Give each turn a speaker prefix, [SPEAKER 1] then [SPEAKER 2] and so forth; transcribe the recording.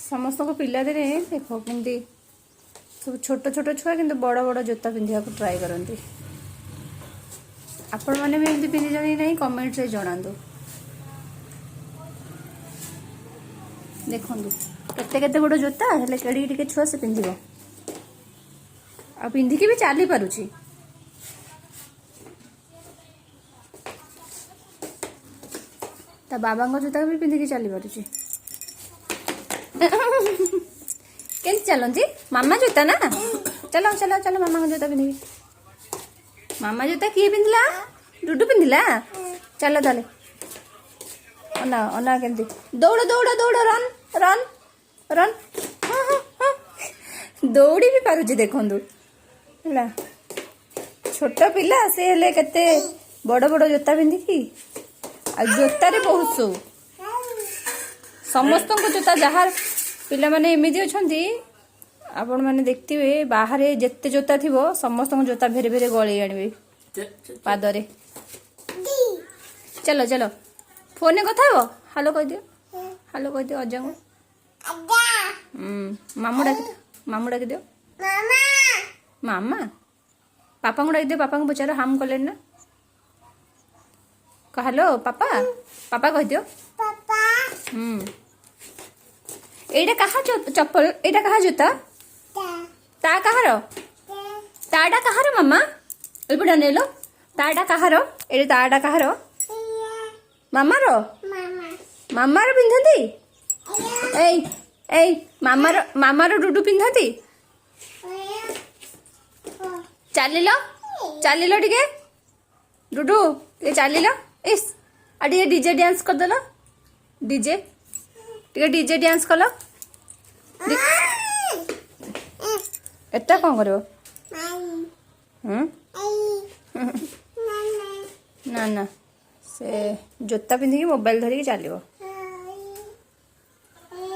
[SPEAKER 1] समस्त को पिला दिने देख केमती सब छोट छोट छुआ कि बड़ बड़ जोता पिंधा को ट्राए करती। आपण मैंने भी एमती पिंधि नहीं कमेंट रे जणातु। देखु केते केते बड़ जोता हेले केड़ी टिके छुआ से पिंधिबो आ पिंधिकी भी चली पारुची। ता बाबा जोता भी पिंधिकी चली पारुची। केंती चलती मामा जोता ना। चलो चलो चलो मामा जोता पिंधि। मामा जोता किए पिंधला डुडू पिंधला। चलो ताले अना अना केंती दौड़ दौड़ दौड़ रन रन रन दौड़ी भी पारुची देखंतु ହେଲା। छोट पिला से हेले केते बड़ बड़ जोता पिंधिकी आ जोतारे बहुत सो समस्त को जोता जहार पिला माने एमिदी अछंती आपण माने देखथिबे बाहर जेते जोता थिबो समस्त को जोता भेरे भेरे गळी आनिबे पादरे। चलो चलो फोन में कथा हो हेलो कह दियो अज्जा को मामू डाक दियो मामा पापा को डाक दियो। पापा को पचार हम कले ना कह हेलो पापा पापा कह दियो। एटा कहा चप्पल एटा कहा जूता ता कहार ताडा कहार मामा एपटा नेलो ताडा कहार एटा ताडा कहार मामार मामार पिंधती ए मामार डुडू पिंधती। चलिल टिके डुडू ये चलिल इस आ डीजे डांस कर देलो डीजे टिके डीजे डांस कल एटा कौन करो ना ना से जोता पिंधिकी मोबाइल धरिकी चलो।